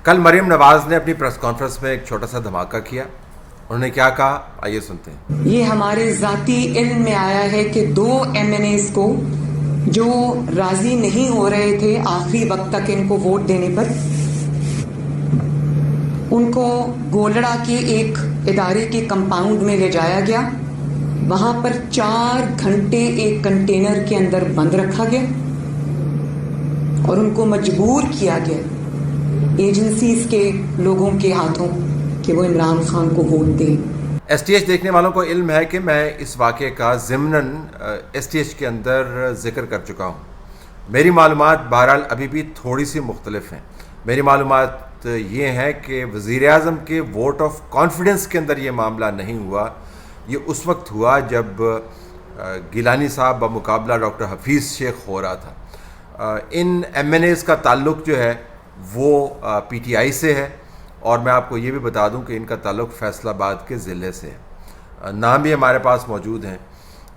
کل مریم نواز نے اپنی پریس کانفرنس میں ایک چھوٹا سا دھماکہ کیا. انہوں نے کیا کہا آئیے سنتے ہیں. یہ ہمارے ذاتی علم میں آیا ہے کہ 2 MNAs کو جو راضی نہیں ہو رہے تھے آخری وقت تک ان کو ووٹ دینے پر، ان کو گولڑا کے ایک ادارے کے کمپاؤنڈ میں لے جایا گیا. وہاں پر 4 گھنٹے ایک کنٹینر کے اندر بند رکھا گیا اور ان کو مجبور کیا گیا ایجنسیز کے لوگوں کے ہاتھوں کہ وہ عمران خان کو ووٹ دیں. ایس ٹی ایچ دیکھنے والوں کو علم ہے کہ میں اس واقعے کا ضمناً ایس ٹی ایچ کے اندر ذکر کر چکا ہوں. میری معلومات بہرحال ابھی بھی تھوڑی سی مختلف ہیں. میری معلومات یہ ہیں کہ وزیر اعظم کے ووٹ آف کانفیڈنس کے اندر یہ معاملہ نہیں ہوا. یہ اس وقت ہوا جب گیلانی صاحب بمقابلہ ڈاکٹر حفیظ شیخ ہو رہا تھا. ان ایم این ایز کا تعلق جو ہے وہ پی ٹی آئی سے ہے، اور میں آپ کو یہ بھی بتا دوں کہ ان کا تعلق فیصل آباد کے ضلع سے ہے. نام بھی ہمارے پاس موجود ہیں.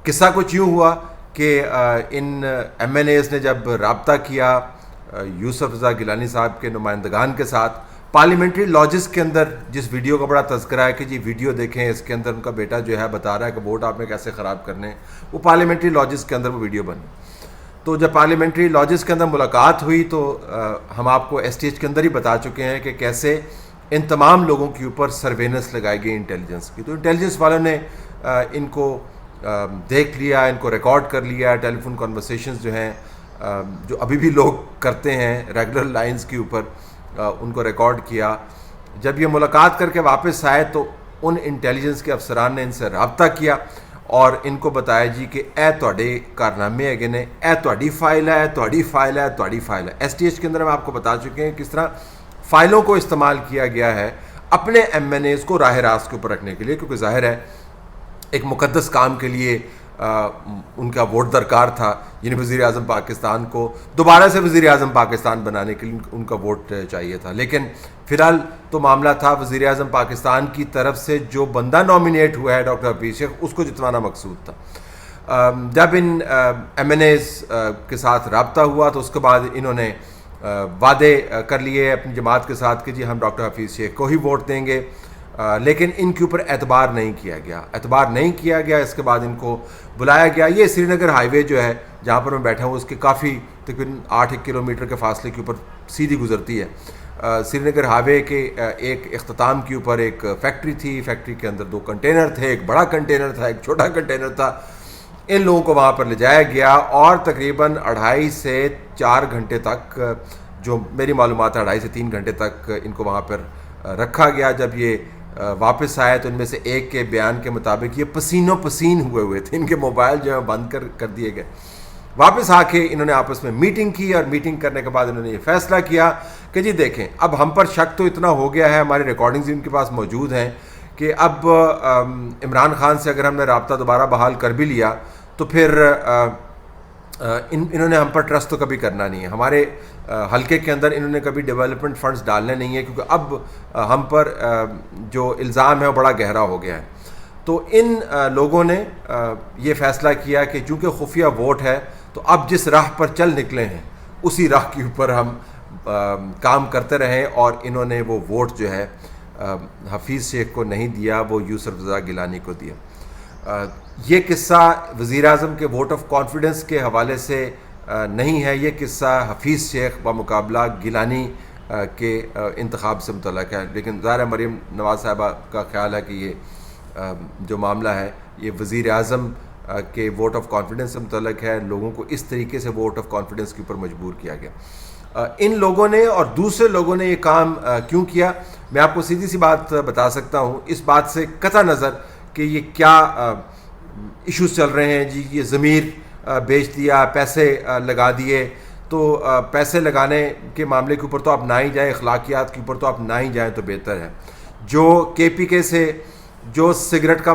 قصہ کچھ یوں ہوا کہ ان ایم این ایز نے جب رابطہ کیا یوسف رضا گیلانی صاحب کے نمائندگان کے ساتھ، پارلیمنٹری لاجز کے اندر جس ویڈیو کا بڑا تذکرہ ہے کہ جی ویڈیو دیکھیں، اس کے اندر ان کا بیٹا جو ہے بتا رہا ہے کہ ووٹ آپ نے کیسے خراب کرنے ہیں، وہ پارلیمنٹری لاجز کے اندر وہ ویڈیو بنی. تو جب پارلیمنٹری لاجز کے اندر ملاقات ہوئی تو ہم آپ کو ایس ٹی ایچ کے اندر ہی بتا چکے ہیں کہ کیسے ان تمام لوگوں کے اوپر سروینس لگائی گئی انٹیلیجنس کی. تو انٹیلیجنس والوں نے ان کو دیکھ لیا، ان کو ریکارڈ کر لیا. ٹیلی فون کنورسیشنز جو ہیں جو ابھی بھی لوگ کرتے ہیں ریگولر لائنز کے اوپر، ان کو ریکارڈ کیا. جب یہ ملاقات کر کے واپس آئے تو ان انٹیلیجنس کے افسران نے ان سے رابطہ کیا اور ان کو بتایا جی کہ اے تواڈے کارنامے ہے نے، اے تواڈی فائل ہے، تواڈی فائل ہے، تواڈی فائل ہے. ایس ٹی ایچ کے اندر ہم آپ کو بتا چکے ہیں کس طرح فائلوں کو استعمال کیا گیا ہے اپنے ایم این ایز کو راہ راست کے اوپر رکھنے کے لیے، کیونکہ ظاہر ہے ایک مقدس کام کے لیے ان کا ووٹ درکار تھا. یعنی وزیر اعظم پاکستان کو دوبارہ سے وزیر اعظم پاکستان بنانے کے لیے ان کا ووٹ چاہیے تھا. لیکن فی الحال تو معاملہ تھا وزیر اعظم پاکستان کی طرف سے جو بندہ نامینیٹ ہوا ہے ڈاکٹر حفیظ شیخ، اس کو جتوانا مقصود تھا. جب ان ایم این ایز کے ساتھ رابطہ ہوا تو اس کے بعد انہوں نے وعدے کر لیے اپنی جماعت کے ساتھ کہ جی ہم ڈاکٹر حفیظ شیخ کو ہی ووٹ دیں گے، لیکن ان کے اوپر اعتبار نہیں کیا گیا. اس کے بعد ان کو بلایا گیا. یہ سری نگر ہائی وے جو ہے جہاں پر میں بیٹھا ہوں اس کے کافی تقریباً 8 کلومیٹر کے فاصلے کے اوپر سیدھی گزرتی ہے. سری نگر ہائی وے کے ایک اختتام کے اوپر ایک فیکٹری تھی. فیکٹری کے اندر 2 کنٹینر تھے، ایک بڑا کنٹینر تھا، ایک چھوٹا کنٹینر تھا. ان لوگوں کو وہاں پر لے جایا گیا اور تقریباً 2.5 سے 4 گھنٹے تک، جو میری معلومات ہے 2.5 سے 3 گھنٹے تک ان کو وہاں پر رکھا گیا. جب یہ واپس آئے تو ان میں سے ایک کے بیان کے مطابق یہ پسینوں پسین ہوئے تھے. ان کے موبائل جو ہے بند کر دیے گئے. واپس آ کے انہوں نے آپس میں میٹنگ کی اور میٹنگ کرنے کے بعد انہوں نے یہ فیصلہ کیا کہ جی دیکھیں اب ہم پر شک تو اتنا ہو گیا ہے، ہماری ریکارڈنگز ان کے پاس موجود ہیں کہ اب عمران خان سے اگر ہم نے رابطہ دوبارہ بحال کر بھی لیا تو پھر انہوں نے ہم پر ٹرسٹ تو کبھی کرنا نہیں ہے. ہمارے حلقے کے اندر انہوں نے کبھی ڈیولپمنٹ فنڈز ڈالنے نہیں ہیں، کیونکہ اب ہم پر جو الزام ہے وہ بڑا گہرا ہو گیا ہے. تو ان لوگوں نے یہ فیصلہ کیا کہ چونکہ خفیہ ووٹ ہے تو اب جس راہ پر چل نکلے ہیں اسی راہ کے اوپر ہم کام کرتے رہیں، اور انہوں نے وہ ووٹ جو ہے حفیظ شیخ کو نہیں دیا، وہ یوسف رضا گیلانی کو دیا. یہ قصہ وزیر اعظم کے ووٹ آف کانفیڈنس کے حوالے سے نہیں ہے، یہ قصہ حفیظ شیخ بمقابلہ گیلانی کے انتخاب سے متعلق ہے. لیکن ظاہر مریم نواز صاحبہ کا خیال ہے کہ یہ جو معاملہ ہے یہ وزیر اعظم کے ووٹ آف کانفیڈنس سے متعلق ہے. لوگوں کو اس طریقے سے ووٹ آف کانفیڈنس کے اوپر مجبور کیا گیا. ان لوگوں نے اور دوسرے لوگوں نے یہ کام کیوں کیا، میں آپ کو سیدھی سی بات بتا سکتا ہوں. اس بات سے قطع نظر کہ یہ کیا ایشوز چل رہے ہیں، جی یہ ضمیر بیچ دیا، پیسے لگا دیے، تو پیسے لگانے کے معاملے کے اوپر تو آپ نہ ہی جائیں، اخلاقیات کے اوپر تو آپ نہ ہی جائیں تو بہتر ہے. جو کے پی کے سے جو سگریٹ کا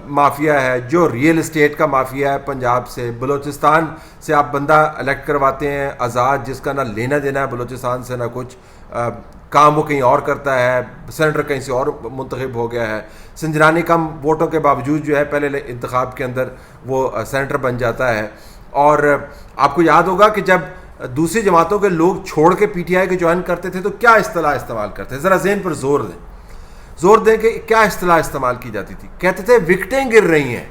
مافیا ہے، جو ریئل اسٹیٹ کا مافیا ہے پنجاب سے، بلوچستان سے آپ بندہ الیکٹ کرواتے ہیں آزاد، جس کا نہ لینا دینا ہے بلوچستان سے نہ کچھ، کام وہ کہیں اور کرتا ہے، سینیٹر کہیں سے اور منتخب ہو گیا ہے. سنجرانی کم ووٹوں کے باوجود جو ہے پہلے انتخاب کے اندر وہ سینیٹر بن جاتا ہے. اور آپ کو یاد ہوگا کہ جب دوسری جماعتوں کے لوگ چھوڑ کے پی ٹی آئی کے جوائن کرتے تھے تو کیا اصطلاح استعمال کرتے ہیں؟ ذرا ذہن پر زور دیں کہ کیا اصطلاح استعمال کی جاتی تھی. کہتے تھے وکٹیں گر رہی ہیں.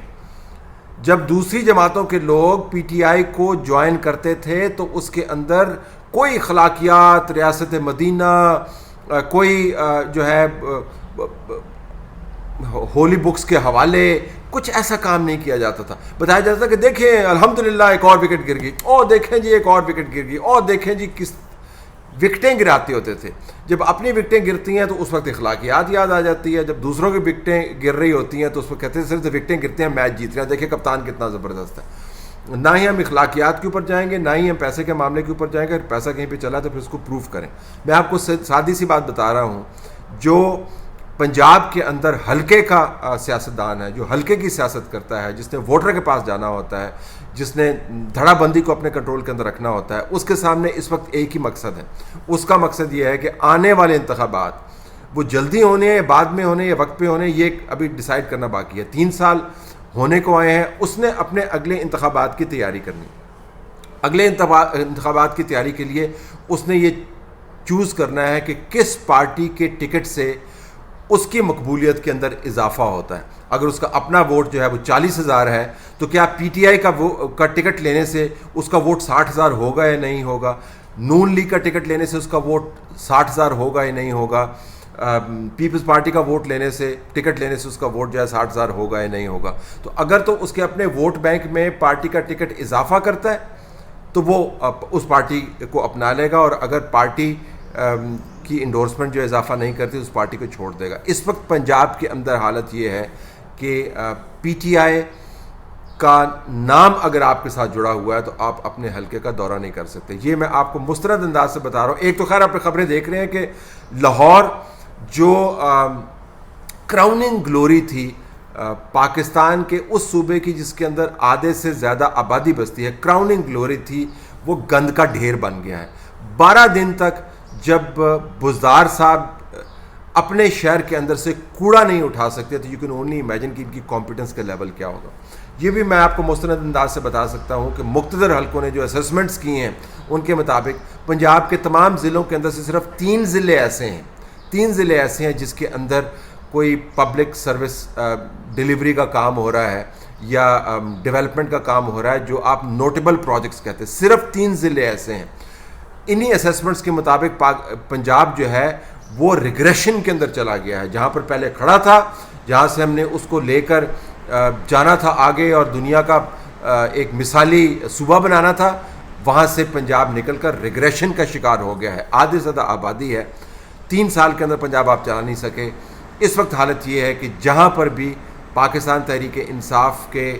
جب دوسری جماعتوں کے لوگ پی ٹی آئی کو جوائن کرتے تھے تو اس کے اندر کوئی اخلاقیات، ریاست مدینہ، کوئی جو ہے ہولی بکس کے حوالے، کچھ ایسا کام نہیں کیا جاتا تھا. بتایا جاتا تھا کہ دیکھیں الحمدللہ ایک اور وکٹ گر گئی، او دیکھیں جی ایک اور وکٹ گر گئی، او دیکھیں جی کس وکٹیں گراتے ہوتے تھے. جب اپنی وکٹیں گرتی ہیں تو اس وقت اخلاقیات یاد آ جاتی ہے. جب دوسروں کی وکٹیں گر رہی ہوتی ہیں تو اس وقت کہتے ہیں صرف وکٹیں گرتے ہیں میچ جیت رہے ہیں، دیکھیں کپتان کتنا زبردست ہے. نہ ہی ہم اخلاقیات کے اوپر جائیں گے، نہ ہی ہم پیسے کے معاملے کے اوپر جائیں گے. اگر پیسہ کہیں پہ چلا تو پھر اس کو پروف کریں. میں آپ کو سادی سی بات بتا رہا ہوں، جو پنجاب کے اندر حلقے کا سیاستدان ہے، جو حلقے کی سیاست کرتا ہے، جس نے ووٹر کے پاس جانا ہوتا ہے، جس نے دھڑا بندی کو اپنے کنٹرول کے اندر رکھنا ہوتا ہے، اس کے سامنے اس وقت ایک ہی مقصد ہے. اس کا مقصد یہ ہے کہ آنے والے انتخابات وہ جلدی ہونے ہیں یا بعد میں ہونے یا وقت پہ ہونے، یہ ابھی ڈیسائیڈ کرنا باقی ہے. 3 سال ہونے کو آئے ہیں، اس نے اپنے اگلے انتخابات کی تیاری کرنی. اگلے انتخابات کی تیاری کے لیے اس نے یہ چوز کرنا ہے کہ کس پارٹی کے ٹکٹ سے اس کی مقبولیت کے اندر اضافہ ہوتا ہے. اگر اس کا اپنا ووٹ جو ہے وہ 40,000 ہے تو کیا پی ٹی آئی کا ٹکٹ لینے سے اس کا ووٹ 60,000 ہوگا یا نہیں ہوگا؟ نون لیگ کا ٹکٹ لینے سے اس کا ووٹ 60,000 ہوگا یا نہیں ہوگا؟ پیپلز پارٹی کا ووٹ لینے سے، ٹکٹ لینے سے اس کا ووٹ جو ہے 60,000 ہوگا یا نہیں ہوگا؟ تو اگر تو اس کے اپنے ووٹ بینک میں پارٹی کا ٹکٹ اضافہ کرتا ہے تو وہ اس پارٹی کو اپنا لے گا، اور اگر پارٹی کی انڈورسمنٹ جو اضافہ نہیں کرتی اس پارٹی کو چھوڑ دے گا. اس وقت پنجاب کے اندر حالت یہ ہے کہ پی ٹی آئی کا نام اگر آپ کے ساتھ جڑا ہوا ہے تو آپ اپنے حلقے کا دورہ نہیں کر سکتے. یہ میں آپ کو مستند انداز سے بتا رہا ہوں. ایک تو خیر آپ خبریں دیکھ رہے ہیں کہ لاہور جو کراؤننگ گلوری تھی پاکستان کے اس صوبے کی جس کے اندر آدھے سے زیادہ آبادی بستی ہے، کراؤننگ گلوری تھی، وہ گند کا ڈھیر بن گیا ہے. 12 دن تک جب بزدار صاحب اپنے شہر کے اندر سے کوڑا نہیں اٹھا سکتے تو یو کین اونلی امیجن کہ ان کی کمپیٹنس کا لیول کیا ہوگا. یہ بھی میں آپ کو مستند انداز سے بتا سکتا ہوں کہ مقتدر حلقوں نے جو اسیسمنٹس کی ہیں ان کے مطابق پنجاب کے تمام ضلعوں کے اندر سے صرف 3 ضلع ایسے ہیں جس کے اندر کوئی پبلک سروس ڈیلیوری کا کام ہو رہا ہے یا ڈیولپمنٹ کا کام ہو رہا ہے جو آپ نوٹیبل پروجیکٹس کہتے ہیں. صرف 3 ضلع ایسے ہیں. انہی اسیسمنٹس کے مطابق پنجاب جو ہے وہ ریگریشن کے اندر چلا گیا ہے. جہاں پر پہلے کھڑا تھا، جہاں سے ہم نے اس کو لے کر جانا تھا آگے اور دنیا کا ایک مثالی صوبہ بنانا تھا، وہاں سے پنجاب نکل کر ریگریشن کا شکار ہو گیا ہے. آدھے سے زیادہ آبادی ہے. 3 سال کے اندر پنجاب آپ چلا نہیں سکے. اس وقت حالت یہ ہے کہ جہاں پر بھی پاکستان تحریک انصاف کے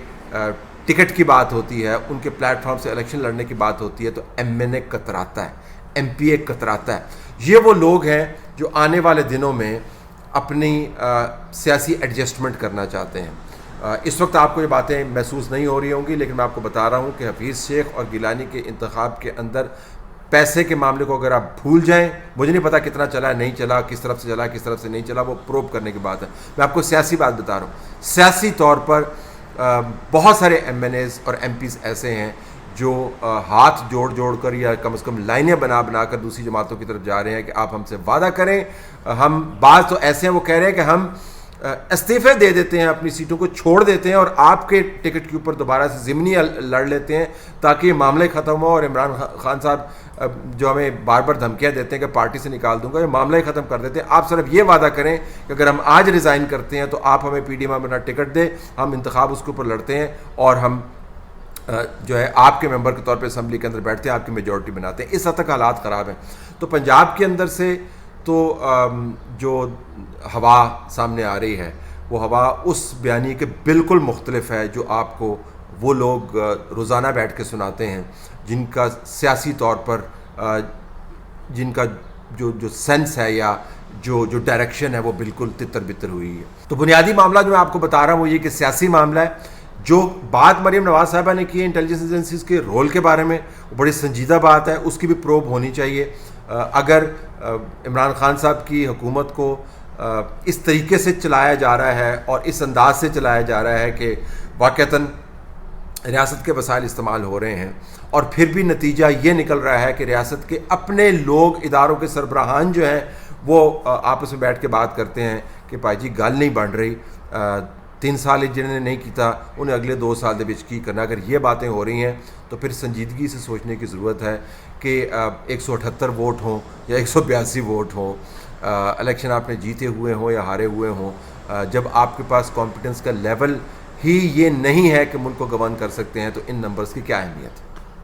ٹکٹ کی بات ہوتی ہے، ان کے پلیٹ فارم سے الیکشن لڑنے کی بات ہوتی ہے تو ایم این اے کتراتا ہے، ایم پی اے کتراتا ہے. یہ وہ لوگ ہیں جو آنے والے دنوں میں اپنی سیاسی ایڈجسٹمنٹ کرنا چاہتے ہیں. اس وقت آپ کو یہ باتیں محسوس نہیں ہو رہی ہوں گی، لیکن میں آپ کو بتا رہا ہوں کہ حفیظ شیخ اور گیلانی کے انتخاب کے اندر پیسے کے معاملے کو اگر آپ بھول جائیں، مجھے نہیں پتا کتنا چلا نہیں چلا، کس طرف سے چلا کس طرف سے نہیں چلا، وہ پروب کرنے کی بات ہے. میں آپ کو سیاسی بات بتا رہا ہوں. سیاسی طور پر بہت سارے ایم این ایز اور ایم پیز ایسے ہیں جو ہاتھ جوڑ کر یا کم از کم لائنیں بنا کر دوسری جماعتوں کی طرف جا رہے ہیں کہ آپ ہم سے وعدہ کریں. ہم بعض تو ایسے ہیں وہ کہہ رہے ہیں کہ ہم استعفے دے دیتے ہیں، اپنی سیٹوں کو چھوڑ دیتے ہیں اور آپ کے ٹکٹ کے اوپر دوبارہ سے ضمنی لڑ لیتے ہیں تاکہ یہ معاملے ختم ہو. اور عمران خان صاحب جو ہمیں بار بار دھمکیاں دیتے ہیں کہ پارٹی سے نکال دوں گا، یہ معاملہ ہی ختم کر دیتے ہیں. آپ صرف یہ وعدہ کریں کہ اگر ہم آج ریزائن کرتے ہیں تو آپ ہمیں پی ڈی ایم اپنا ٹکٹ دیں، ہم انتخاب اس کے اوپر لڑتے ہیں اور ہم جو ہے آپ کے ممبر کے طور پہ اسمبلی کے اندر بیٹھتے ہیں، آپ کی میجورٹی بناتے ہیں. اس حد تک حالات خراب ہیں. تو پنجاب کے اندر سے تو جو ہوا سامنے آ رہی ہے وہ ہوا اس بیانیے کے بالکل مختلف ہے جو آپ کو وہ لوگ روزانہ بیٹھ کے سناتے ہیں جن کا سیاسی طور پر جن کا جو سینس ہے یا جو ڈائریکشن ہے وہ بالکل تتر بتر ہوئی ہے. تو بنیادی معاملہ جو میں آپ کو بتا رہا ہوں وہ یہ کہ سیاسی معاملہ ہے. جو بات مریم نواز صاحبہ نے کی ہے انٹیلیجنس ایجنسیز کے رول کے بارے میں، وہ بڑی سنجیدہ بات ہے، اس کی بھی پروب ہونی چاہیے. اگر عمران خان صاحب کی حکومت کو اس طریقے سے چلایا جا رہا ہے اور اس انداز سے چلایا جا رہا ہے کہ واقعتاً ریاست کے وسائل استعمال ہو رہے ہیں اور پھر بھی نتیجہ یہ نکل رہا ہے کہ ریاست کے اپنے لوگ اداروں کے سربراہان جو ہیں وہ آپس میں بیٹھ کے بات کرتے ہیں کہ بھائی جی گل نہیں بن رہی, 3 سال جنہوں نے نہیں کیتا انہیں اگلے 2 سال دے وچ کی کرنا. اگر یہ باتیں ہو رہی ہیں تو پھر سنجیدگی سے سوچنے کی ضرورت ہے کہ 178 ووٹ ہوں یا 182 ووٹ ہوں, الیکشن آپ نے جیتے ہوئے ہوں یا ہارے ہوئے ہوں, جب آپ کے پاس کانفیڈنس کا لیول ہی یہ نہیں ہے کہ ملک کو گورن کر سکتے ہیں تو ان نمبرز کی کیا اہمیت ہے.